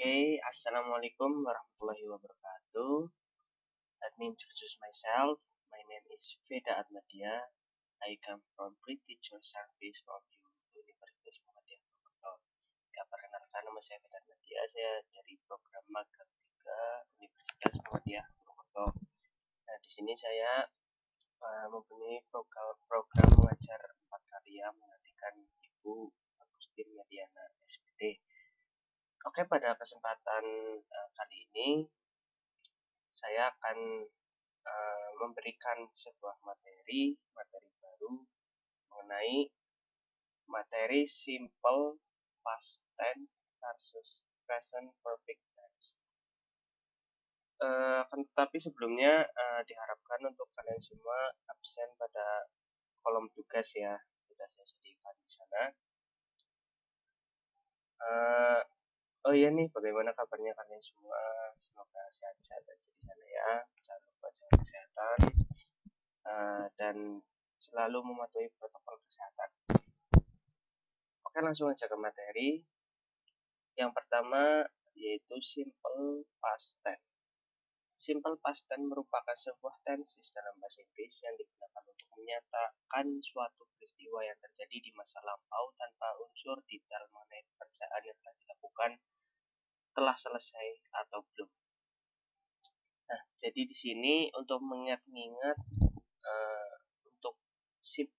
Assalamualaikum warahmatullahi wabarakatuh. Let me introduce myself. My name is Veda Atmadia. I come from Pre-Teacher Service of Universitas Muhammadiyah Purwokerto. Ya, perkenalkan, nama saya Veda Atmadia. Saya dari program magang 3 Universitas Muhammadiyah Purwokerto. Nah, di sini saya mempunyai program mengajar 4 karya menggantikan Ibu Agustin Mediana SPD. Oke, pada kesempatan kali ini saya akan memberikan sebuah materi baru mengenai materi simple past tense versus present perfect tense. Tapi sebelumnya diharapkan untuk kalian semua absen pada kolom tugas ya, sudah saya sediakan di sana. Oh iya nih, bagaimana kabarnya kalian semua? Semoga sehat-sehat aja di sana ya. Jangan lupa jaga kesehatan dan selalu mematuhi protokol kesehatan. Oke, langsung aja ke materi. Yang pertama yaitu simple past tense. Simple past tense merupakan sebuah tenses dalam bahasa Inggris yang digunakan untuk menyatakan suatu peristiwa yang terjadi di masa lampau tanpa unsur detail mengenai pekerjaan yang telah dilakukan, telah selesai atau belum. Nah, jadi di sini untuk mengingat-ingat untuk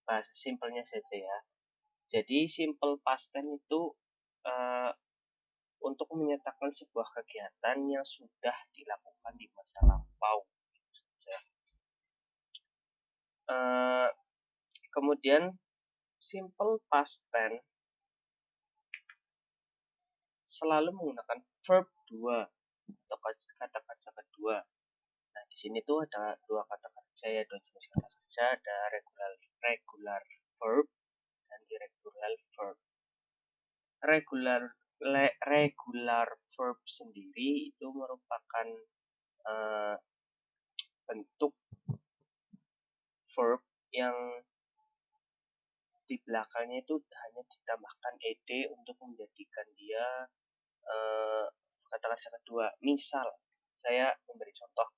bahasa simpelnya saja ya. Jadi simple past tense itu untuk menyatakan sebuah kegiatan yang sudah dilakukan di masa lampau. Kemudian simple past tense selalu menggunakan verb 2 atau kata kerja kedua. Nah, di sini tuh ada dua kata kerja ya, dua jenis kata kerja, ada regular verb dan irregular verb. Regular verb sendiri itu merupakan bentuk verb yang di belakangnya itu hanya ditambahkan ed untuk menjadikan dia kata kerja kedua. Misal, saya memberi contoh.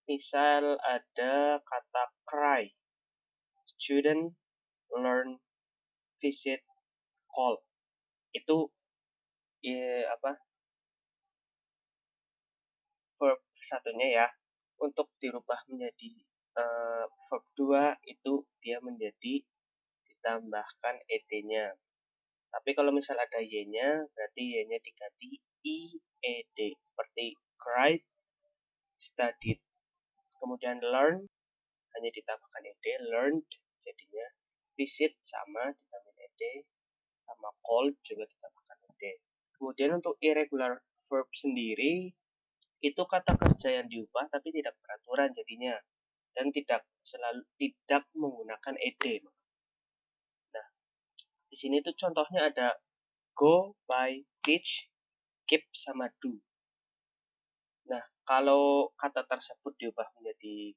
Misal ada kata cry, student, learn, visit, call. Itu verb satunya ya. Untuk dirubah menjadi verb 2 itu dia menjadi ditambahkan ed-nya. Tapi kalau misal ada y-nya, berarti y-nya diganti ied, seperti cried, studied. Kemudian learn hanya ditambahkan ed, learned jadinya. Visit sama ditambahkan ed, sama call juga ditambahkan ed. Kemudian untuk irregular verb sendiri itu kata kerja yang diubah tapi tidak beraturan jadinya, dan tidak menggunakan ed. Nah, di sini tuh contohnya ada go, buy, teach, keep, sama do. Nah, kalau kata tersebut diubah menjadi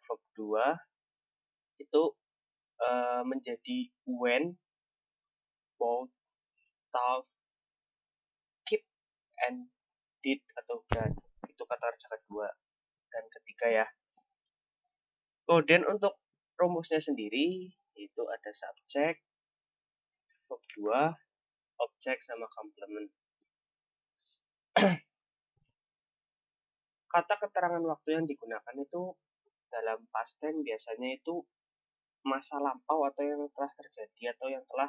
verb 2 itu menjadi went, bought, thought, keep, and did atau done. Itu kata kerja kedua dan ketiga ya. Kemudian untuk rumusnya sendiri itu ada subjek, verb 2, objek, sama complement. Kata keterangan waktu yang digunakan itu dalam past tense biasanya itu masa lampau atau yang telah terjadi atau yang telah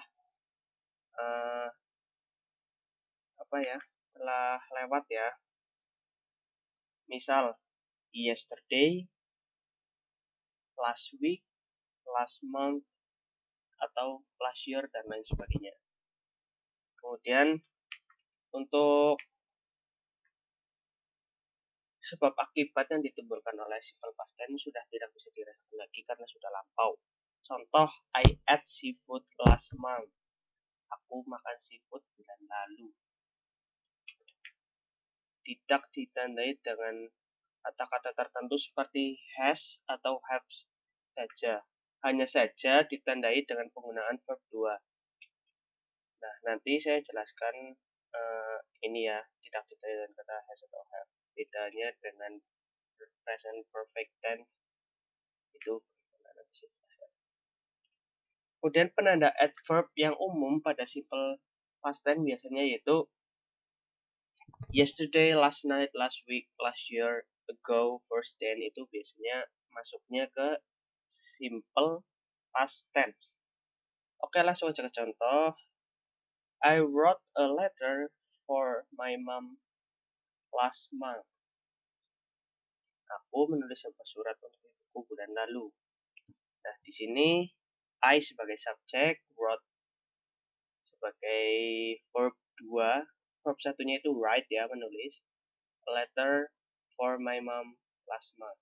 telah lewat ya. Misal yesterday, last week, last month, atau last year, dan lain sebagainya. Kemudian untuk sebab akibat yang ditimbulkan oleh simple past tense sudah tidak bisa dirasakan lagi karena sudah lampau. Contoh, I ate seafood last month. Aku makan seafood bulan lalu. Tidak ditandai dengan kata-kata tertentu seperti has atau have saja. Hanya saja ditandai dengan penggunaan verb 2. Nah, nanti saya jelaskan ini ya, tidak dengan kata has atau have. Bedanya dengan present perfect tense itu kemudian penanda adverb yang umum pada simple past tense biasanya yaitu yesterday, last night, last week, last year, ago, first then itu biasanya masuknya ke simple past tense. Oke, langsung aja ke contoh. I wrote a letter for my mom last month. Aku menulis sebuah surat untuk ibuku bulan lalu. Nah, di sini I sebagai subjek, wrote sebagai verb 2. Verb satunya itu write ya, menulis. A letter for my mom last month.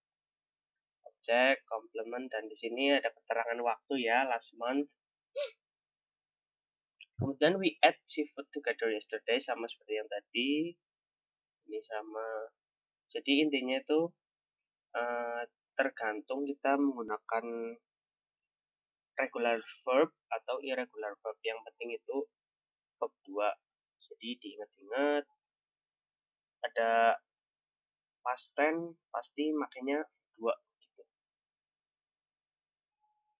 Objek, complement, dan di sini ada keterangan waktu ya, last month. Kemudian we ate seafood together yesterday, sama seperti yang tadi. Ini sama. Jadi intinya itu tergantung kita menggunakan regular verb atau irregular verb. Yang penting itu verb 2. Jadi diingat-ingat ada past tense pasti makanya 2 gitu.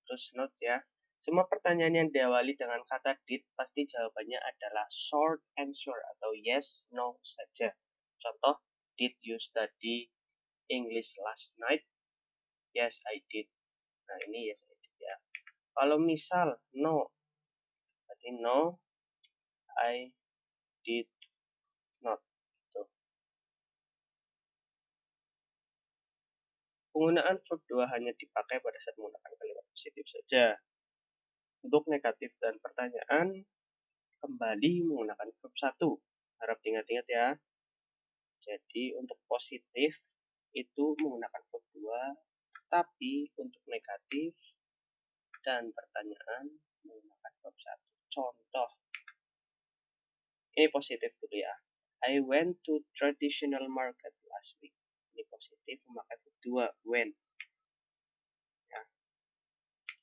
Terus notes ya. Semua pertanyaan yang diawali dengan kata did pasti jawabannya adalah short answer atau yes, no saja. Contoh, did you study English last night? Yes, I did. Nah, ini yes, I did ya. Kalau misal no, berarti no, I did not. Tuh. Penggunaan verb 2 hanya dipakai pada saat menggunakan kalimat positif saja. Untuk negatif dan pertanyaan, kembali menggunakan verb 1. Harap ingat-ingat ya. Jadi untuk positif itu menggunakan verb 2, tapi untuk negatif dan pertanyaan menggunakan verb 1. Contoh, ini positif dulu ya. I went to traditional market last week. Ini positif memakai verb 2, went. Ya.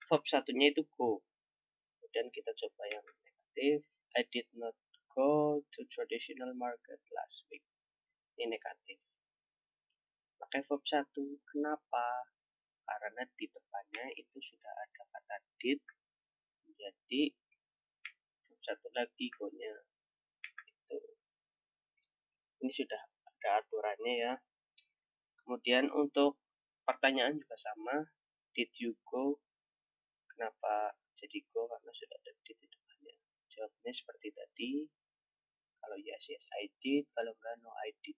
Verb satunya itu go. Kemudian kita coba yang negatif. I did not go to traditional market last week. Ini negatif. Pakai verb 1. Kenapa? Karena di depannya itu sudah ada kata did. Jadi verb 1 lagi go-nya. Itu. Ini sudah ada aturannya ya. Kemudian untuk pertanyaan juga sama. Did you go? Kenapa jadi go? Karena sudah ada did di depannya. Jawabnya seperti tadi. Kalau yes, yes, I did. Kalau enggak, no, I did